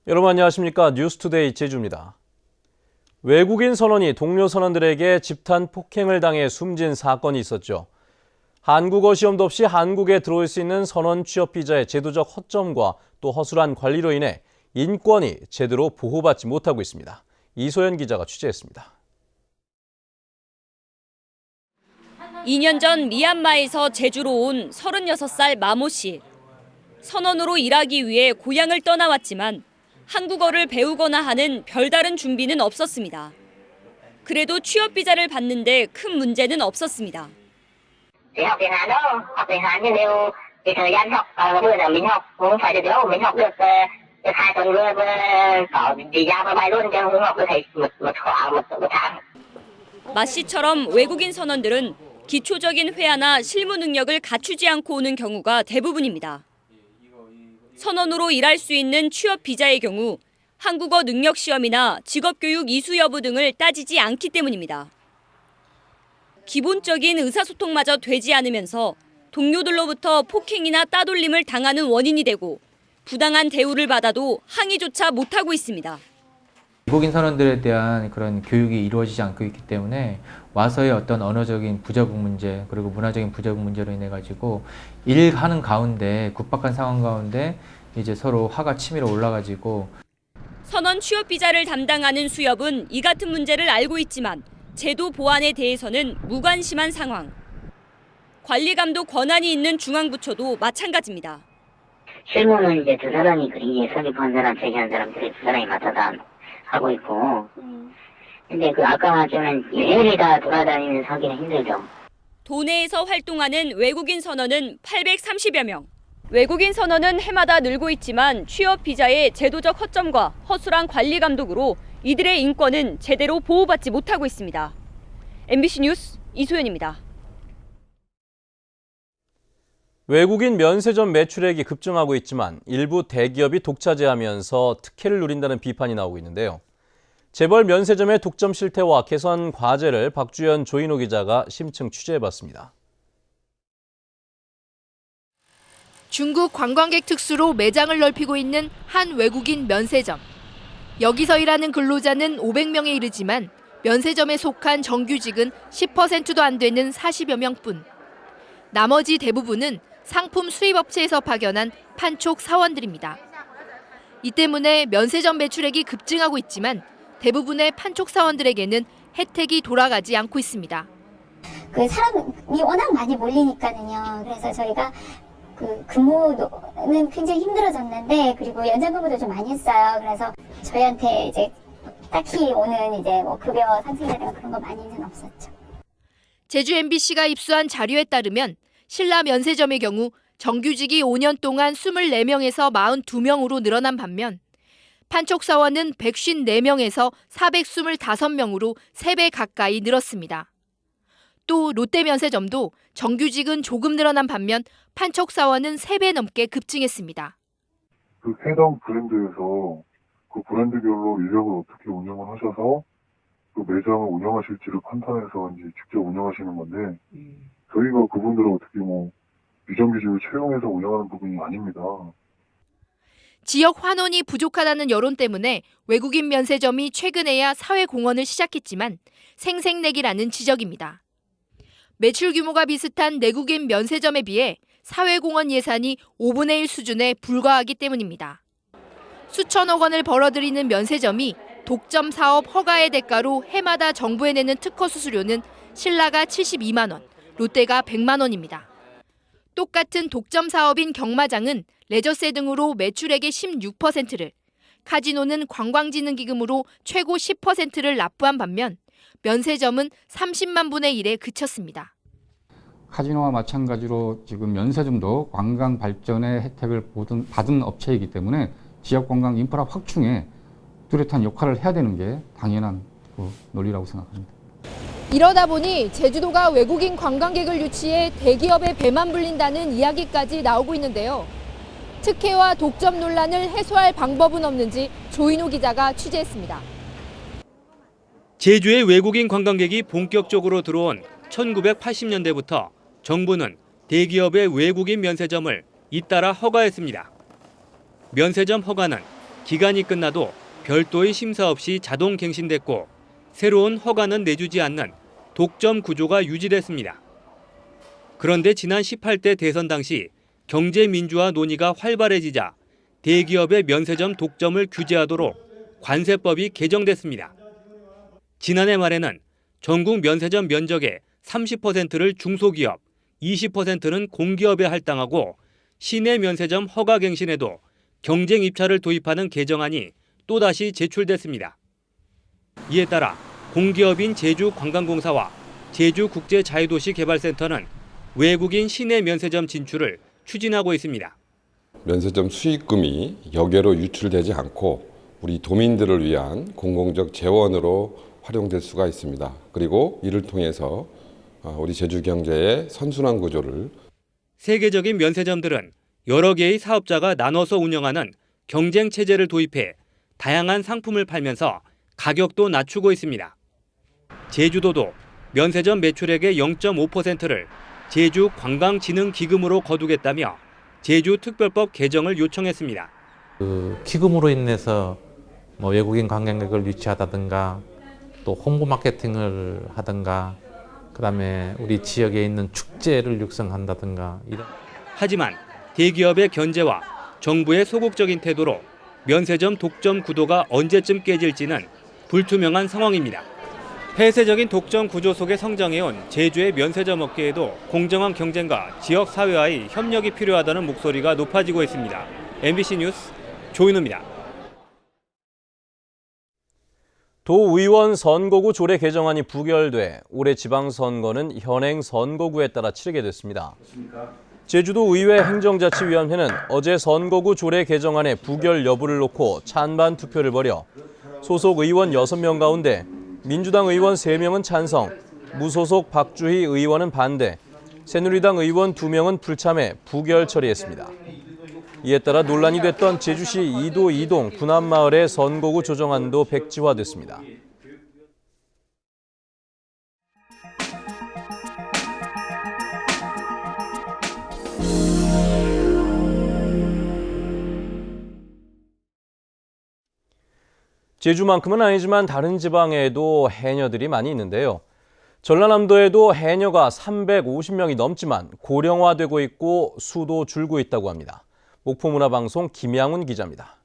여러분 안녕하십니까? 뉴스투데이 제주입니다. 외국인 선원이 동료 선원들에게 집단 폭행을 당해 숨진 사건이 있었죠. 한국어 시험도 없이 한국에 들어올 수 있는 선원 취업 비자의 제도적 허점과 또 허술한 관리로 인해 인권이 제대로 보호받지 못하고 있습니다. 이소연 기자가 취재했습니다. 2년 전 미얀마에서 제주로 온 36살 마모 씨. 선원으로 일하기 위해 고향을 떠나왔지만 한국어를 배우거나 하는 별다른 준비는 없었습니다. 그래도 취업 비자를 받는데 큰 문제는 없었습니다. Thì học tiếng Hàn đâu, học tiếng Hàn thì đều cái thời gian học bây giờ mình học cũng phải được đâu, mình học được 2 tuần rồi có visa và bay luôn chứ không học được thầy một khoảng một tháng. 마 씨처럼 외국인 선원들은 기초적인 회화나 실무 능력을 갖추지 않고 오는 경우가 대부분입니다. 선원으로 일할 수 있는 취업 비자의 경우 한국어 능력 시험이나 직업교육 이수 여부 등을 따지지 않기 때문입니다. 기본적인 의사소통마저 되지 않으면서 동료들로부터 폭행이나 따돌림을 당하는 원인이 되고 부당한 대우를 받아도 항의조차 못하고 있습니다. 외국인 선원들에 대한 그런 교육이 이루어지지 않고 있기 때문에 와서의 어떤 언어적인 부적응 문제 그리고 문화적인 부적응 문제로 인해 가지고 일하는 가운데 급박한 상황 가운데 이제 서로 화가 치밀어 올라가지고 선원 취업 비자를 담당하는 수협은 이 같은 문제를 알고 있지만 제도 보완에 대해서는 무관심한 상황. 관리 감독 권한이 있는 중앙부처도 마찬가지입니다. 실무는 이제 두 사람이 그리 설립한 사람, 제기한 사람들이 두 사람이 맡아서 하고 있고. 근데 그 아까 말씀은 일일이 다 돌아다니면서 하기는 힘들죠. 도내에서 활동하는 외국인 선원은 830여 명. 외국인 선원은 해마다 늘고 있지만 취업 비자의 제도적 허점과 허술한 관리 감독으로 이들의 인권은 제대로 보호받지 못하고 있습니다. MBC 뉴스 이소연입니다. 외국인 면세점 매출액이 급증하고 있지만 일부 대기업이 독차지하면서 특혜를 누린다는 비판이 나오고 있는데요. 재벌 면세점의 독점 실태와 개선 과제를 박주연 조인호 기자가 심층 취재해봤습니다. 중국 관광객 특수로 매장을 넓히고 있는 한 외국인 면세점. 여기서 일하는 근로자는 500명에 이르지만 면세점에 속한 정규직은 10%도 안 되는 40여 명뿐. 나머지 대부분은 상품 수입업체에서 파견한 판촉 사원들입니다. 이 때문에 면세점 매출액이 급증하고 있지만 대부분의 판촉 사원들에게는 혜택이 돌아가지 않고 있습니다. 그 사람이 워낙 많이 몰리니까는요. 그래서 저희가 그 근무는 굉장히 힘들어졌는데 그리고 연장 근무도 좀 많이 했어요. 그래서 저희한테 이제 딱히 오는 이제 뭐 급여 상승이라든가 그런 거 많이는 없었죠. 제주 MBC가 입수한 자료에 따르면 신라 면세점의 경우 정규직이 5년 동안 24명에서 42명으로 늘어난 반면 판촉 사원은 154명에서 425명으로 3배 가까이 늘었습니다. 또 롯데 면세점도 정규직은 조금 늘어난 반면 판촉 사원은 3배 넘게 급증했습니다. 그 해당 브랜드에서 그 브랜드별로 인력을 어떻게 운영을 하셔서 그 매장을 운영하실지를 판단해서 이제 직접 운영하시는 건데 저희가 그분들을 어떻게 뭐 비정규직을 채용해서 운영하는 부분이 아닙니다. 지역 환원이 부족하다는 여론 때문에 외국인 면세점이 최근에야 사회 공헌을 시작했지만 생색내기라는 지적입니다. 매출 규모가 비슷한 내국인 면세점에 비해 사회공헌 예산이 5분의 1 수준에 불과하기 때문입니다. 수천억 원을 벌어들이는 면세점이 독점 사업 허가의 대가로 해마다 정부에 내는 특허 수수료는 신라가 72만 원, 롯데가 100만 원입니다. 똑같은 독점 사업인 경마장은 레저세 등으로 매출액의 16%를, 카지노는 관광진흥기금으로 최고 10%를 납부한 반면 면세점은 30만 분의 1에 그쳤습니다. 카지노와 마찬가지로 지금 면세점도 관광 발전의 혜택을 받은 업체이기 때문에 지역 관광 인프라 확충에 뚜렷한 역할을 해야 되는 게 당연한 논리라고 생각합니다. 이러다 보니 제주도가 외국인 관광객을 유치해 대기업에 배만 불린다는 이야기까지 나오고 있는데요. 특혜와 독점 논란을 해소할 방법은 없는지 조인호 기자가 취재했습니다. 제주에 외국인 관광객이 본격적으로 들어온 1980년대부터 정부는 대기업의 외국인 면세점을 잇따라 허가했습니다. 면세점 허가는 기간이 끝나도 별도의 심사 없이 자동 갱신됐고 새로운 허가는 내주지 않는 독점 구조가 유지됐습니다. 그런데 지난 18대 대선 당시 경제 민주화 논의가 활발해지자 대기업의 면세점 독점을 규제하도록 관세법이 개정됐습니다. 지난해 말에는 전국 면세점 면적의 30%를 중소기업, 20%는 공기업에 할당하고 시내 면세점 허가 갱신에도 경쟁 입찰을 도입하는 개정안이 또다시 제출됐습니다. 이에 따라 공기업인 제주관광공사와 제주국제자유도시개발센터는 외국인 시내 면세점 진출을 추진하고 있습니다. 면세점 수익금이 여계로 유출되지 않고 우리 도민들을 위한 공공적 재원으로 활용될 수가 있습니다. 그리고 이를 통해서 우리 제주 경제의 선순환 구조를 세계적인 면세점들은 여러 개의 사업자가 나눠서 운영하는 경쟁 체제를 도입해 다양한 상품을 팔면서 가격도 낮추고 있습니다. 제주도도 면세점 매출액의 0.5%를 제주관광진흥기금으로 거두겠다며 제주특별법 개정을 요청했습니다. 그 기금으로 인해서 외국인 관광객을 유치하다든가 또 홍보 마케팅을 하든가 그다음에 우리 지역에 있는 축제를 육성한다든가 이런. 하지만 대기업의 견제와 정부의 소극적인 태도로 면세점 독점 구도가 언제쯤 깨질지는 불투명한 상황입니다. 폐쇄적인 독점 구조 속에 성장해온 제주의 면세점 업계에도 공정한 경쟁과 지역 사회와의 협력이 필요하다는 목소리가 높아지고 있습니다. MBC 뉴스 조인호입니다. 도의원 선거구 조례 개정안이 부결돼 올해 지방선거는 현행 선거구에 따라 치르게 됐습니다. 제주도 의회 행정자치위원회는 어제 선거구 조례 개정안의 부결 여부를 놓고 찬반 투표를 벌여 소속 의원 6명 가운데 민주당 의원 3명은 찬성, 무소속 박주희 의원은 반대, 새누리당 의원 2명은 불참해 부결 처리했습니다. 이에 따라 논란이 됐던 제주시 이도 2동 군암마을의 선거구 조정안도 백지화됐습니다. 제주만큼은 아니지만 다른 지방에도 해녀들이 많이 있는데요. 전라남도에도 해녀가 350명이 넘지만 고령화되고 있고 수도 줄고 있다고 합니다. 목포문화방송 김양훈 기자입니다.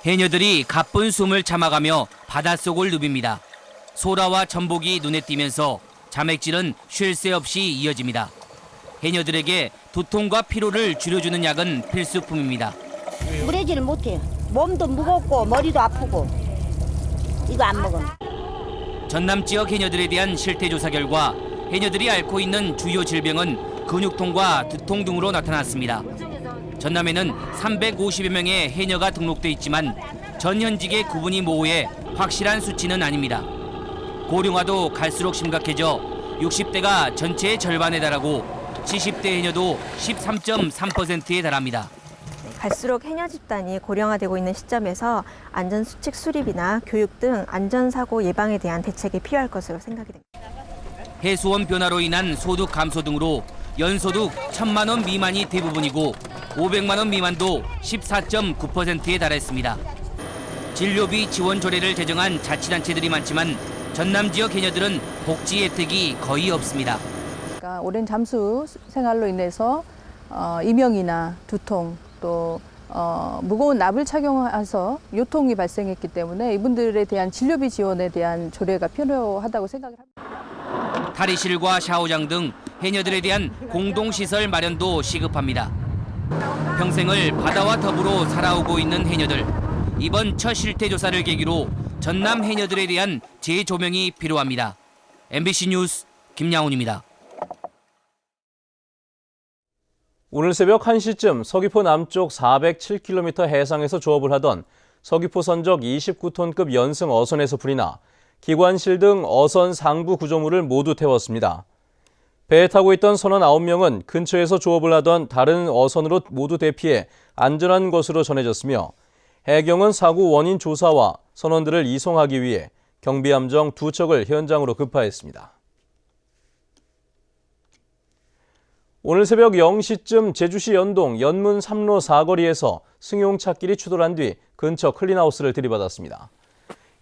해녀들이 가쁜 숨을 참아가며 바닷속을 누빕니다. 소라와 전복이 눈에 띄면서 자맥질은 쉴 새 없이 이어집니다. 해녀들에게 두통과 피로를 줄여주는 약은 필수품입니다. 물에지를 못해요. 몸도 무겁고 머리도 아프고 이거 안 먹으면. 전남 지역 해녀들에 대한 실태조사 결과 해녀들이 앓고 있는 주요 질병은 근육통과 두통 등으로 나타났습니다. 전남에는 350여 명의 해녀가 등록돼 있지만 전 현직의 구분이 모호해 확실한 수치는 아닙니다. 고령화도 갈수록 심각해져 60대가 전체의 절반에 달하고 70대 해녀도 13.3%에 달합니다. 갈수록 해녀 집단이 고령화되고 있는 시점에서 안전수칙 수립이나 교육 등 안전사고 예방에 대한 대책이 필요할 것으로 생각이 됩니다. 해수원 변화로 인한 소득 감소 등으로 연소득 1,000만 원 미만이 대부분이고 500만 원 미만도 14.9%에 달했습니다. 진료비 지원 조례를 제정한 자치단체들이 많지만 전남 지역 해녀들은 복지 혜택이 거의 없습니다. 그러니까 오랜 잠수 생활로 인해서 이명이나 두통 또 무거운 납을 착용해서 요통이 발생했기 때문에 이분들에 대한 진료비 지원에 대한 조례가 필요하다고 생각을 합니다. 탈의실과 샤워장 등 해녀들에 대한 공동시설 마련도 시급합니다. 평생을 바다와 더불어 살아오고 있는 해녀들. 이번 첫 실태조사를 계기로 전남 해녀들에 대한 재조명이 필요합니다. MBC 뉴스 김양훈입니다. 오늘 새벽 1시쯤 서귀포 남쪽 407km 해상에서 조업을 하던 서귀포 선적 29톤급 연승 어선에서 불이 나 기관실 등 어선 상부 구조물을 모두 태웠습니다. 배에 타고 있던 선원 9명은 근처에서 조업을 하던 다른 어선으로 모두 대피해 안전한 것으로 전해졌으며 해경은 사고 원인 조사와 선원들을 이송하기 위해 경비함정 2척을 현장으로 급파했습니다. 오늘 새벽 0시쯤 제주시 연동 연문 3로 사거리에서 승용차끼리 추돌한 뒤 근처 클린하우스를 들이받았습니다.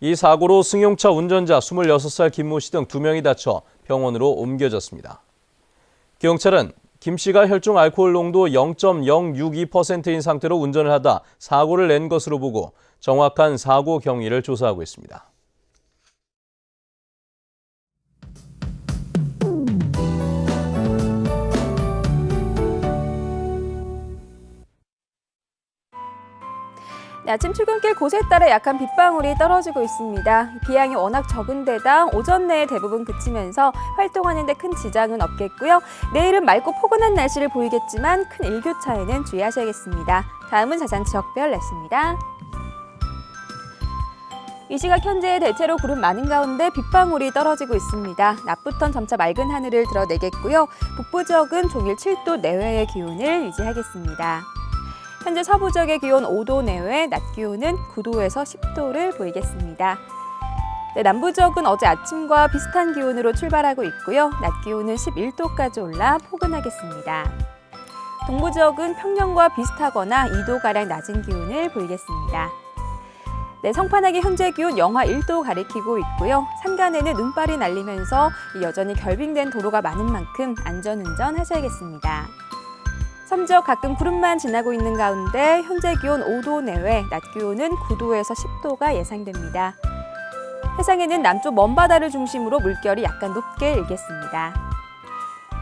이 사고로 승용차 운전자 26살 김모 씨 등 2명이 다쳐 병원으로 옮겨졌습니다. 경찰은 김 씨가 혈중 알코올 농도 0.062%인 상태로 운전을 하다 사고를 낸 것으로 보고 정확한 사고 경위를 조사하고 있습니다. 네, 아침 출근길 곳에 따라 약한 빗방울이 떨어지고 있습니다. 비양이 워낙 적은 데다 오전 내에 대부분 그치면서 활동하는 데 큰 지장은 없겠고요. 내일은 맑고 포근한 날씨를 보이겠지만 큰 일교차에는 주의하셔야겠습니다. 다음은 자세한 지역별 날씨입니다. 이 시각 현재 대체로 구름 많은 가운데 빗방울이 떨어지고 있습니다. 낮부턴 점차 맑은 하늘을 드러내겠고요. 북부 지역은 종일 7도 내외의 기온을 유지하겠습니다. 현재 서부 지역의 기온 5도 내외, 낮 기온은 9도에서 10도를 보이겠습니다. 네, 남부 지역은 어제 아침과 비슷한 기온으로 출발하고 있고요. 낮 기온은 11도까지 올라 포근하겠습니다. 동부 지역은 평년과 비슷하거나 2도가량 낮은 기온을 보이겠습니다. 네, 성판하게 현재 기온 영하 1도 가리키고 있고요. 산간에는 눈발이 날리면서 여전히 결빙된 도로가 많은 만큼 안전운전 하셔야겠습니다. 섬지역 가끔 구름만 지나고 있는 가운데 현재 기온 5도 내외, 낮 기온은 9도에서 10도가 예상됩니다. 해상에는 남쪽 먼바다를 중심으로 물결이 약간 높게 일겠습니다.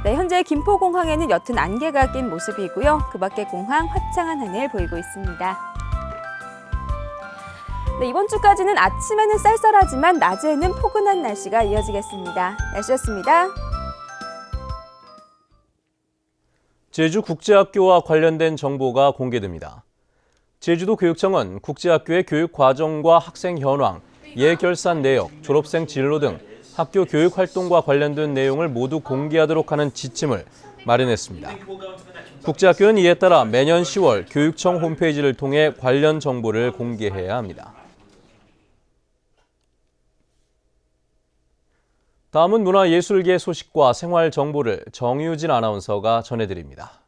네, 현재 김포공항에는 옅은 안개가 낀 모습이고요. 그 밖의 공항 화창한 하늘 보이고 있습니다. 네, 이번 주까지는 아침에는 쌀쌀하지만 낮에는 포근한 날씨가 이어지겠습니다. 날씨였습니다. 제주국제학교와 관련된 정보가 공개됩니다. 제주도 교육청은 국제학교의 교육 과정과 학생 현황, 예결산 내역, 졸업생 진로 등 학교 교육 활동과 관련된 내용을 모두 공개하도록 하는 지침을 마련했습니다. 국제학교는 이에 따라 매년 10월 교육청 홈페이지를 통해 관련 정보를 공개해야 합니다. 다음은 문화예술계 소식과 생활 정보를 정유진 아나운서가 전해드립니다.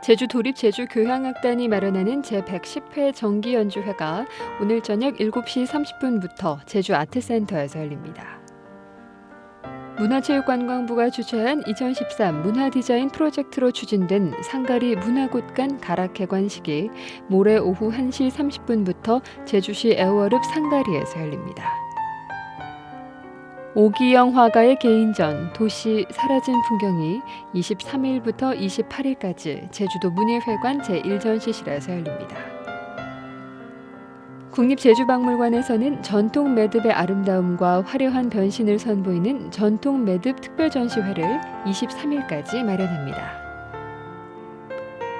제주도립제주교향악단이 마련하는 제110회 정기연주회가 오늘 저녁 7시 30분부터 제주아트센터에서 열립니다. 문화체육관광부가 주최한 2013 문화디자인 프로젝트로 추진된 상가리 문화곳간 가락회관식이 모레 오후 1시 30분부터 제주시 애월읍 상가리에서 열립니다. 오기영 화가의 개인전 도시 사라진 풍경이 23일부터 28일까지 제주도 문예회관 제1전시실에서 열립니다. 국립제주박물관에서는 전통 매듭의 아름다움과 화려한 변신을 선보이는 전통 매듭 특별전시회를 23일까지 마련합니다.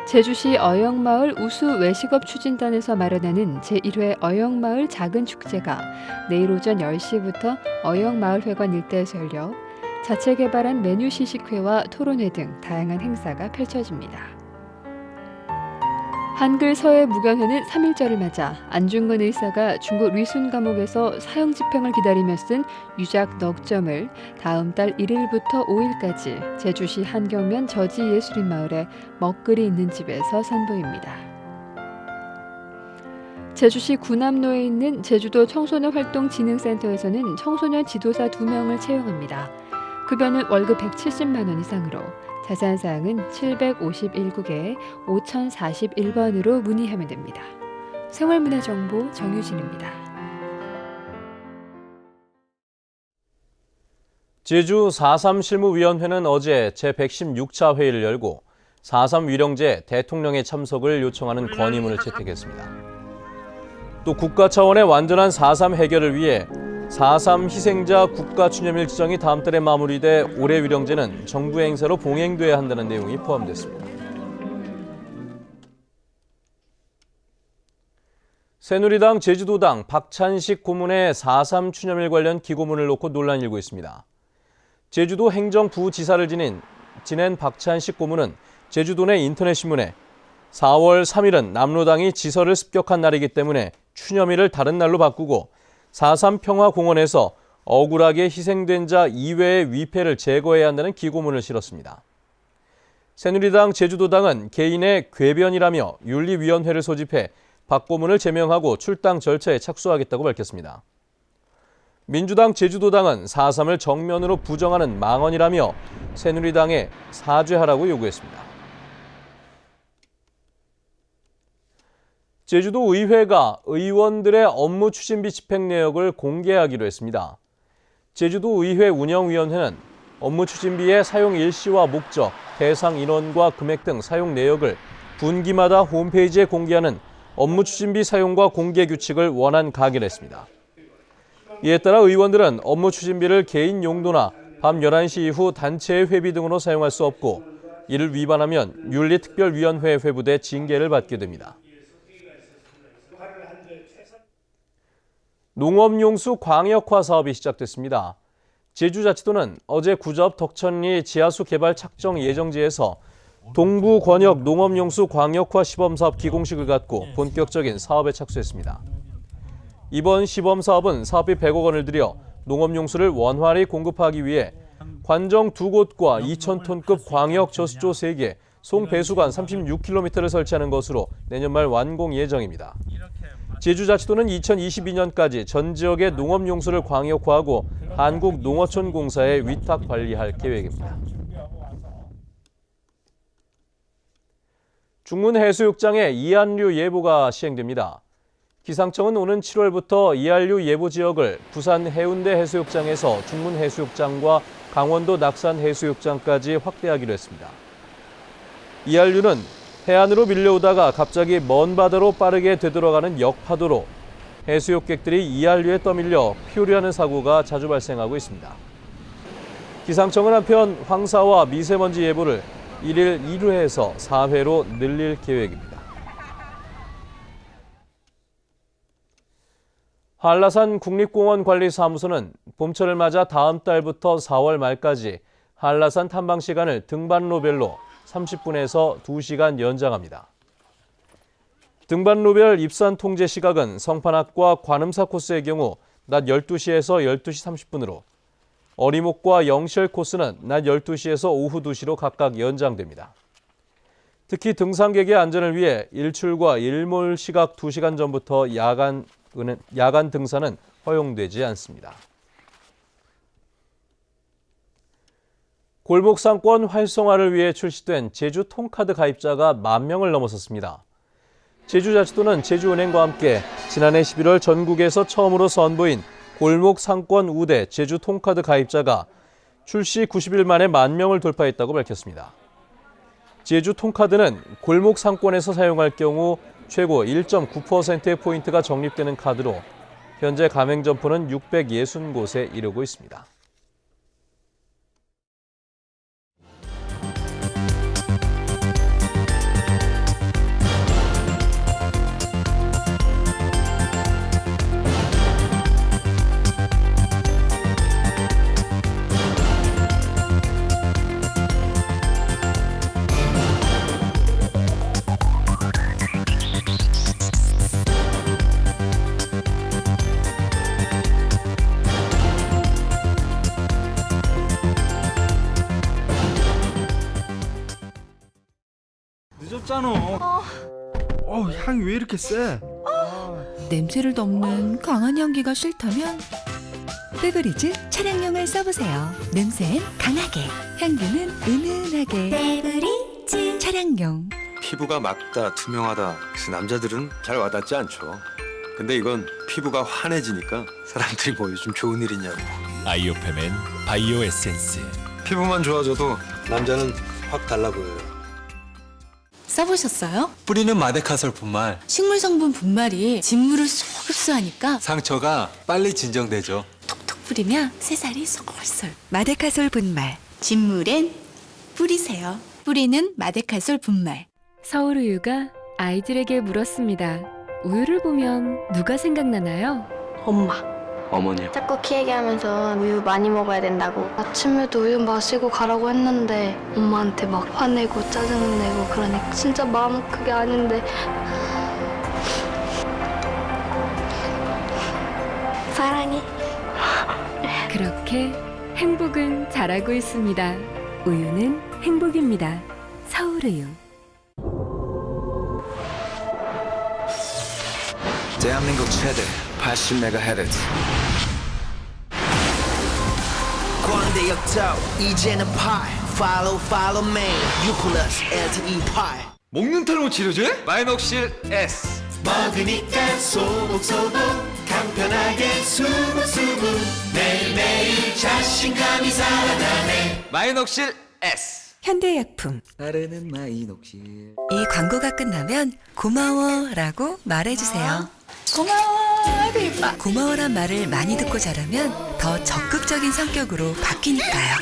제주시 어영마을 우수 외식업 추진단에서 마련하는 제1회 어영마을 작은 축제가 내일 오전 10시부터 어영마을회관 일대에서 열려 자체 개발한 메뉴 시식회와 토론회 등 다양한 행사가 펼쳐집니다. 한글 서예 무경회는 3.1절을 맞아 안중근 의사가 중국 리순 감옥에서 사형 집행을 기다리며 쓴 유작 넉점을 다음 달 1일부터 5일까지 제주시 한경면 저지예술인마을의 먹글이 있는 집에서 선보입니다. 제주시 구남로에 있는 제주도 청소년활동진흥센터에서는 청소년 지도사 2명을 채용합니다. 급여는 월급 170만 원 이상으로 자세한 사항은 751국에 5041번으로 문의하면 됩니다. 생활문화정보 정유진입니다. 제주 4.3 실무위원회는 어제 제116차 회의를 열고 4.3 위령제 대통령의 참석을 요청하는 건의문을 채택했습니다. 또 국가 차원의 완전한 4.3 해결을 위해 4.3 희생자 국가추념일 지정이 다음 달에 마무리돼 올해 위령제는 정부 행사로 봉행돼야 한다는 내용이 포함됐습니다. 새누리당 제주도당 박찬식 고문의 4.3 추념일 관련 기고문을 놓고 논란이 일고 있습니다. 제주도 행정부지사를 지낸 박찬식 고문은 제주도 내 인터넷신문에 4월 3일은 남로당이 지서를 습격한 날이기 때문에 추념일을 다른 날로 바꾸고 4.3 평화공원에서 억울하게 희생된 자 이외의 위패를 제거해야 한다는 기고문을 실었습니다. 새누리당 제주도당은 개인의 궤변이라며 윤리위원회를 소집해 박고문을 제명하고 출당 절차에 착수하겠다고 밝혔습니다. 민주당 제주도당은 4.3을 정면으로 부정하는 망언이라며 새누리당에 사죄하라고 요구했습니다. 제주도 의회가 의원들의 업무 추진비 집행 내역을 공개하기로 했습니다. 제주도 의회 운영위원회는 업무 추진비의 사용 일시와 목적, 대상 인원과 금액 등 사용 내역을 분기마다 홈페이지에 공개하는 업무 추진비 사용과 공개 규칙을 원안 가결했습니다. 이에 따라 의원들은 업무 추진비를 개인 용도나 밤 11시 이후 단체의 회비 등으로 사용할 수 없고 이를 위반하면 윤리특별위원회에 회부돼 징계를 받게 됩니다. 농업용수 광역화 사업이 시작됐습니다. 제주자치도는 어제 구접 덕천리 지하수 개발 착정 예정지에서 동부 권역 농업용수 광역화 시범사업 기공식을 갖고 본격적인 사업에 착수했습니다. 이번 시범사업은 사업비 100억 원을 들여 농업용수를 원활히 공급하기 위해 관정 2곳과 2,000톤급 광역 저수조 3개, 송배수관 36km를 설치하는 것으로 내년 말 완공 예정입니다. 제주자치도는 2022년까지 전 지역의 농업용수를 광역화하고 한국농어촌공사에 위탁 관리할 계획입니다. 중문 해수욕장에 이한류 예보가 시행됩니다. 기상청은 오는 7월부터 이한류 예보 지역을 부산 해운대 해수욕장에서 중문 해수욕장과 강원도 낙산 해수욕장까지 확대하기로 했습니다. 이한류는 해안으로 밀려오다가 갑자기 먼 바다로 빠르게 되돌아가는 역파도로 해수욕객들이 이한류에 떠밀려 피오류하는 사고가 자주 발생하고 있습니다. 기상청은 한편 황사와 미세먼지 예보를 1일 2회에서 4회로 늘릴 계획입니다. 한라산 국립공원관리사무소는 봄철을 맞아 다음 달부터 4월 말까지 한라산 탐방 시간을 등반로별로 30분에서 2시간 연장합니다. 등반로별 입산 통제 시각은 성판악과 관음사 코스의 경우 낮 12시에서 12시 30분으로 어리목과 영실 코스는 낮 12시에서 오후 2시로 각각 연장됩니다. 특히 등산객의 안전을 위해 일출과 일몰 시각 2시간 전부터 야간 등산은 허용되지 않습니다. 골목상권 활성화를 위해 출시된 제주 통카드 가입자가 10,000명을 넘어섰습니다. 제주자치도는 제주은행과 함께 지난해 11월 전국에서 처음으로 선보인 골목상권 우대 제주 통카드 가입자가 출시 90일 만에 10,000명을 돌파했다고 밝혔습니다. 제주 통카드는 골목상권에서 사용할 경우 최고 1.9%의 포인트가 적립되는 카드로 현재 가맹점포는 660곳에 이르고 있습니다. 늦었잖아. 향이 왜 이렇게 세? 냄새를 덮는 강한 향기가 싫다면 페브리즈 차량용을 써보세요. 냄새는 강하게, 향기는 은은하게. 페브리즈 차량용. 피부가 맑다, 투명하다. 그래서 남자들은 잘 와닿지 않죠. 근데 이건 피부가 환해지니까 사람들이 뭐 요즘 좋은 일 있냐고. 아이오페멘 바이오 에센스. 피부만 좋아져도 남자는 확 달라 보여요. 써보셨어요? 뿌리는 마데카솔 분말. 식물 성분 분말이 진물을 쏙 흡수하니까 상처가 빨리 진정되죠. 톡톡 뿌리면 새살이 솔솔. 마데카솔 분말. 진물엔 뿌리세요. 뿌리는 마데카솔 분말. 서울우유가 아이들에게 물었습니다. 우유를 보면 누가 생각나나요? 엄마. 어머니. 자꾸 키 얘기하면서 우유 많이 먹어야 된다고. 아침에도 우유 마시고 가라고 했는데 엄마한테 막 화내고 짜증내고 그러니까 진짜 마음 그게 아닌데. 사랑해. 그렇게 행복은 자라고 있습니다. 우유는 행복입니다. 서울우유. 대한민국 최대 80MHz 광대역 타워 이제는 8 Follow me U 플러스 LTE 8 목눈 탈모 치료제? 마이녹실 S. 먹으니까 소복소복 간편하게 수분수분 매일매일 자신감이 살아나네 마이녹실 S. 현대약품. 나르는 마이녹실. 이 광고가 끝나면 고마워라고 말해주세요. 고마워 대박. 고마워란 말을 많이 듣고 자라면 더 적극적인 성격으로 바뀌니까요.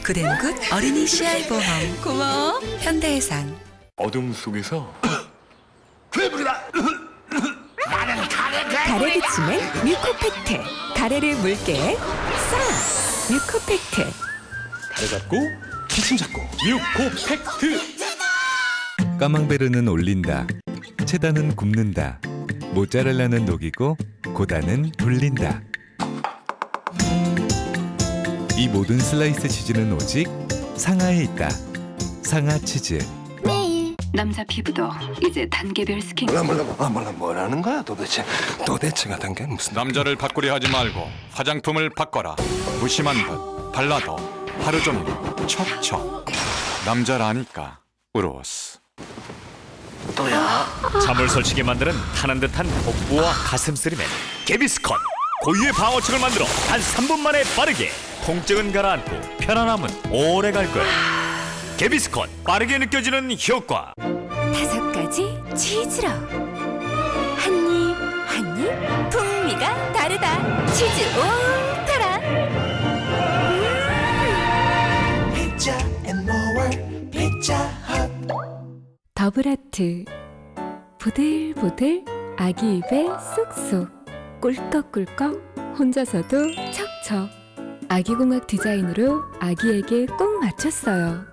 굿앤굿 어린이 CI 보험. 고마워 현대해상. 어둠 속에서 괴물이다. 나는 가래 기침엔 뮤코팩트. 가래를 물게 싹. 뮤코팩트. 가래 잡고 기침 잡고 뮤코팩트. 까망베르는 올린다. 체다는 굽는다. 모짜렐라는 녹이고 고다는 돌린다. 이 모든 슬라이스 치즈는 오직 상하에 있다. 상하 치즈. 매일 남자 피부도 이제 단계별 스킨. 몰라 뭐라는 거야 도대체가 단계 무슨. 남자를 바꾸려 하지 말고 화장품을 바꿔라. 무심한 것 발라도 하루 종일 척척. 남자라니까 우로스. 또야. 잠을 설치게 만드는 타는 듯한 복부와 가슴쓰림에 개비스콘. 고유의 방어책을 만들어 단 3분 만에 빠르게. 통증은 가라앉고 편안함은 오래 갈 거야. 개비스콘, 빠르게 느껴지는 효과. 5가지 치즈로 한입 한입 풍미가 다르다. 치즈 오페라. 피자 앤 모어 피자 헛. 더블아트. 보들보들 아기 입에 쏙쏙. 꿀꺽꿀꺽 혼자서도 척척. 아기공학 디자인으로 아기에게 꼭 맞췄어요.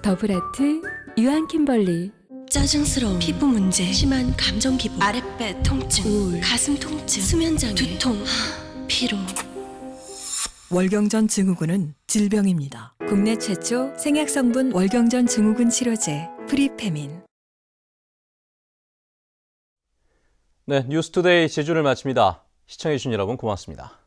더블아트 유한킴벌리. 짜증스러움, 피부 문제, 심한 감정 기복, 아랫배 통증, 우울, 가슴 통증, 수면장애, 두통, 피로. 월경전 증후군은 질병입니다. 국내 최초 생약 성분 월경전 증후군 치료제 프리페민. 네, 뉴스투데이 제주를 마칩니다. 시청해주신 여러분 고맙습니다.